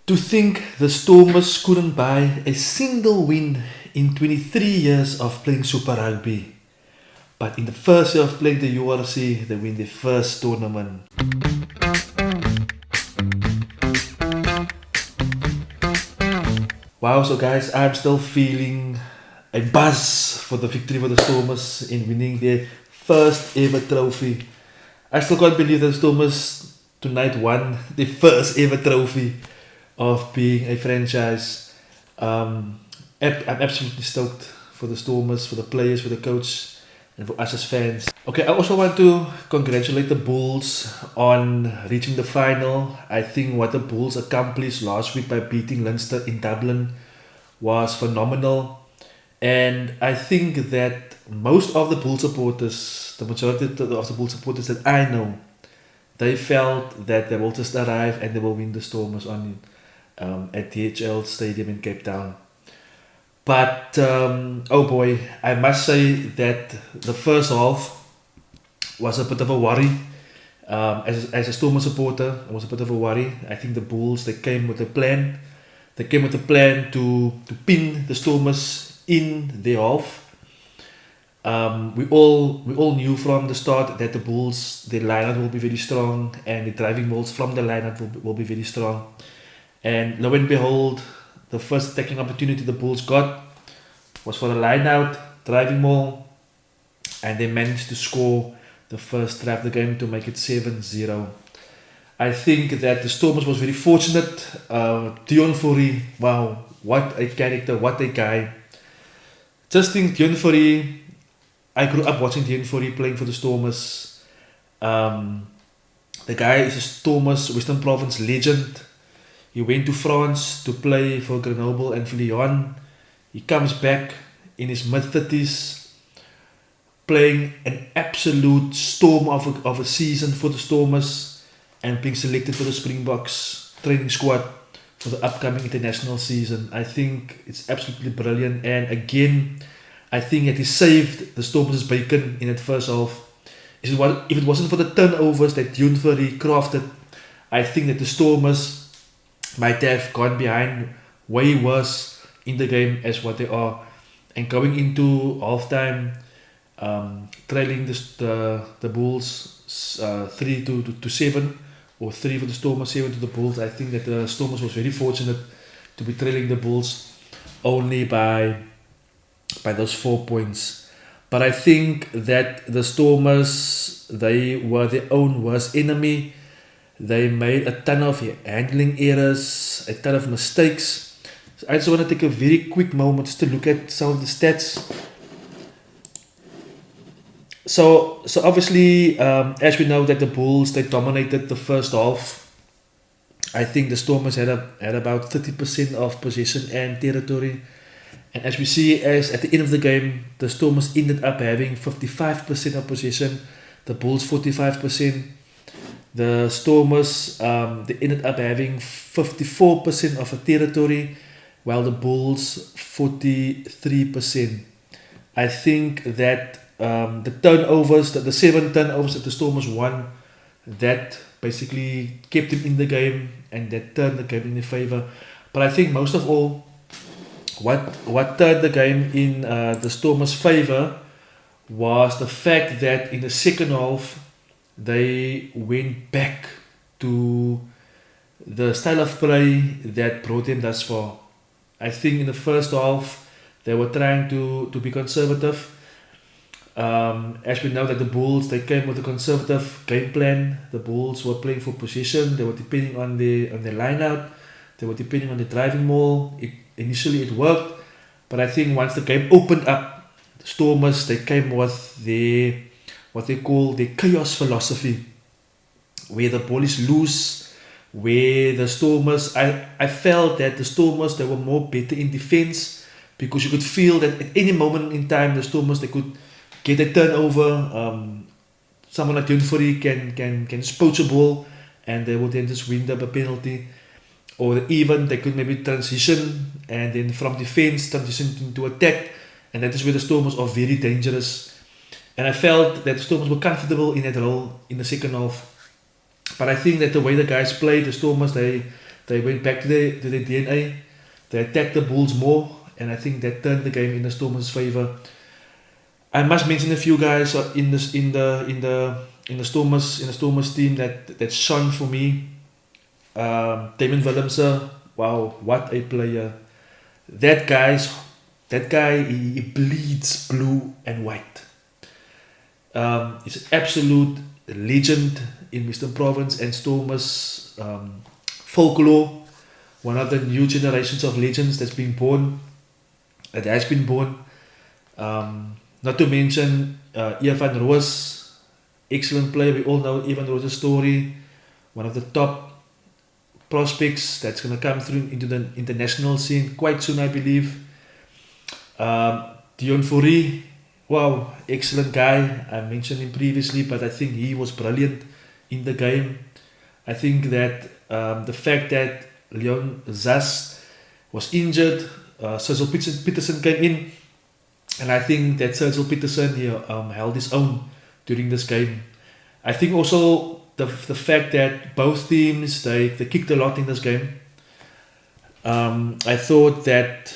To think the Stormers couldn't buy a single win in 23 years of playing Super Rugby. But in the first year of playing the URC, they win their first tournament. Wow, so guys, I'm still feeling a buzz for the victory for the Stormers in winning their first ever trophy. I still can't believe that the Stormers tonight won their first ever trophy of being a franchise. I'm absolutely stoked for the Stormers, for the players, for the coach, and for us as fans. Okay, I also want to congratulate the Bulls on reaching the final. I think what the Bulls accomplished last week by beating Leinster in Dublin was phenomenal. And I think that most of the Bull supporters, the majority of the Bull supporters that I know, they felt that they will just arrive and they will win the Stormers on at DHL Stadium in Cape Town. But oh boy, I must say that the first half was a bit of a worry. As a Stormer supporter, it was a bit of a worry. I think the Bulls, they came with a plan. They came with a plan to pin the Stormers in their half. We all knew from the start that the Bulls, their lineup will be very strong, and the driving balls from the lineup will be very strong. And lo and behold, the first attacking opportunity the Bulls got was for a line out, driving ball, and they managed to score the first try of the game to make it 7-0. I think that the Stormers was very fortunate. Dion Fourie, wow, what a character, what a guy. Just think Dion Fourie, I grew up watching Dion Fourie playing for the Stormers. The guy is a Stormers Western Province legend. He went to France to play for Grenoble and for Lyon. He comes back in his mid-30s, playing an absolute storm of a season for the Stormers and being selected for the Springboks training squad for the upcoming international season. I think it's absolutely brilliant, and again, I think that he saved the Stormers' bacon in that first half. If it wasn't for the turnovers that Dion Fourie crafted, I think that the Stormers might have gone behind way worse in the game as what they are. And going into halftime, trailing the Bulls 3-7, or 3 for the Stormers, 7 to the Bulls. I think that the Stormers was very fortunate to be trailing the Bulls only by those 4 points. But I think that the Stormers, they were their own worst enemy. They made a ton of handling errors, a ton of mistakes. So I just want to take a very quick moment just to look at some of the stats. So obviously, as we know that the Bulls, they dominated the first half. I think the Stormers had about 30% of possession and territory. And as we see, as at the end of the game, the Stormers ended up having 55% of possession, the Bulls 45%. The Stormers, they ended up having 54% of the territory, while the Bulls 43%. I think that the turnovers, the 7 turnovers that the Stormers won, that basically kept them in the game and that turned the game in their favor. But I think most of all, what turned the game in the Stormers' favor was the fact that in the second half, they went back to the style of play that brought them thus far. I think in the first half, they were trying to be conservative. As we know that the Bulls, they came with a conservative game plan. The Bulls were playing for possession. They were depending on their line out. They were depending on the driving ball. Initially it worked, but I think once the game opened up, the Stormers, they came with what they call the chaos philosophy, where the ball is loose, where the Stormers, I felt that the Stormers, they were more better in defense, because you could feel that at any moment in time, the Stormers, they could get a turnover. Someone like Dion Fourie can poach a ball, and they would then just win the penalty. Or even they could maybe transition, and then from defense transition into attack, and that is where the Stormers are very dangerous. And I felt that the Stormers were comfortable in that role in the second half. But I think that the way the guys played, the Stormers, they They went back to their DNA. They attacked the Bulls more, and I think that turned the game in the Stormers' favor. I must mention a few guys in the Stormers team that shone for me. Damon Willemse, wow, what a player! That guy, he bleeds blue and white. He's an absolute legend in Western Province and Stormers folklore. One of the new generations of legends that has been born. Not to mention Evan Roos, excellent player. We all know Evan Roos' story. One of the top prospects that's going to come through into the international scene quite soon, I believe. Dion Fourie, wow, excellent guy. I mentioned him previously, but I think he was brilliant in the game. I think that the fact that Leon Zas was injured, Cecil Peterson came in, and I think that Cecil Peterson held his own during this game. I think also the fact that both teams they kicked a lot in this game. I thought that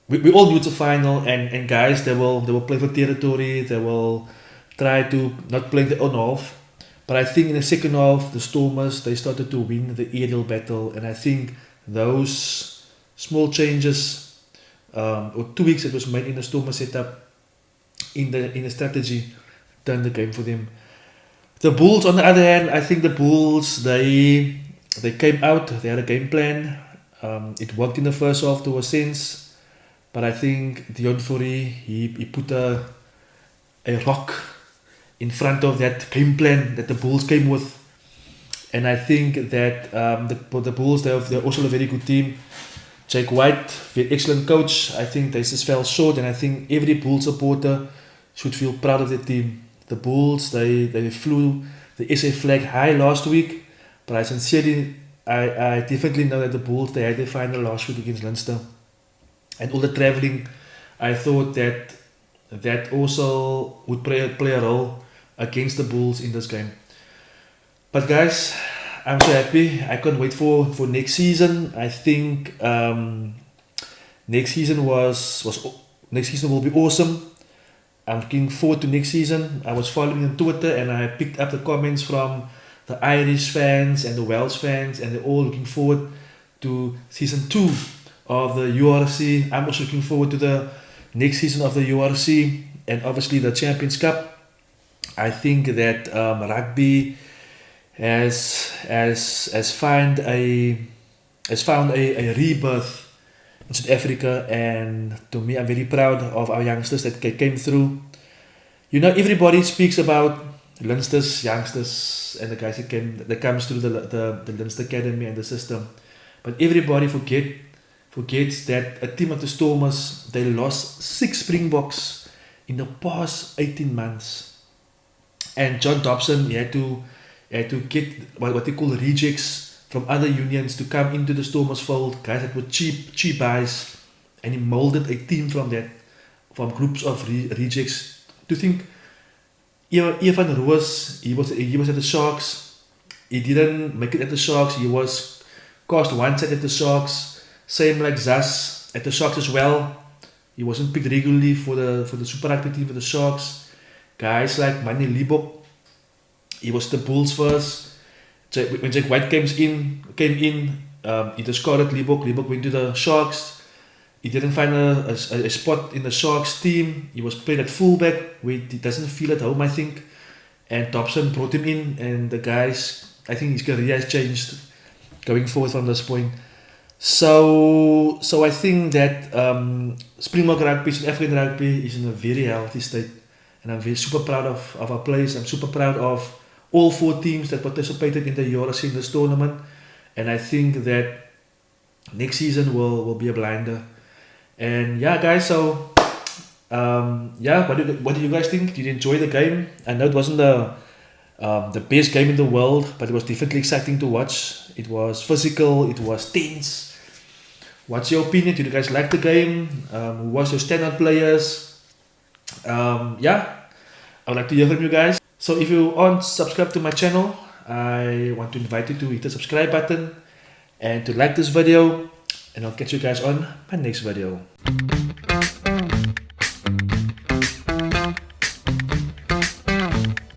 we all knew it's a final, and guys they will play for territory. They will try to not play their own half. But I think in the second half, the Stormers they started to win the aerial battle, and I think those small changes or tweaks that was made in the Stormers setup in the strategy turned the game for them. The Bulls, on the other hand, I think the Bulls they came out. They had a game plan. It worked in the first half to a sense, but I think Dion Fourie he put a rock in front of that game plan that the Bulls came with, and I think that the Bulls they're also a very good team. Jake White, very excellent coach. I think they just fell short, and I think every Bulls supporter should feel proud of the team. The Bulls they flew the SA flag high last week, but I definitely know that the Bulls they had their final last week against Leinster, and all the travelling. I thought that also would play a role against the Bulls in this game. But guys, I'm so happy. I can't wait for next season. I think next season will be awesome. I'm looking forward to next season. I was following on Twitter and I picked up the comments from the Irish fans and the Welsh fans, and they're all looking forward to season 2 of the URC. I'm also looking forward to the next season of the URC and obviously the Champions Cup. I think that rugby has found a rebirth in South Africa, and to me, I'm very proud of our youngsters that came through. You know, everybody speaks about Leinster's youngsters and the guys that comes through the Leinster Academy and the system, but everybody forgets that a team of the Stormers they lost 6 Springboks in the past 18 months. And John Dobson he had to get what they call rejects from other unions to come into the Stormers fold, guys that were cheap buys, and he molded a team from groups of rejects. To think, Evan Roos, he was at the Sharks, he didn't make it at the Sharks, he was cast one side at the Sharks, same like Zas at the Sharks as well. He wasn't picked regularly for the Super Rugby team for the Sharks. Guys like Manny Liebok, he was the Bulls first. When Jake White came in, he discarded Liebok. Liebok went to the Sharks. He didn't find a spot in the Sharks team. He was played at fullback where he doesn't feel at home, I think. And Dobson brought him in, and the guys, I think his career has changed going forward from this point. So I think that Springbok rugby, South African rugby, is in a very healthy state. And I'm very super proud of our players. I'm super proud of all 4 teams that participated in the URC in this tournament. And I think that next season will be a blinder. And yeah, guys, so what do you guys think? Did you enjoy the game? I know it wasn't the best game in the world, but it was definitely exciting to watch. It was physical, it was tense. What's your opinion? Did you guys like the game? Who was your standout players? I would like to hear from you guys. So if you aren't subscribed to my channel, I want to invite you to hit the subscribe button and to like this video, and I'll catch you guys on my next video.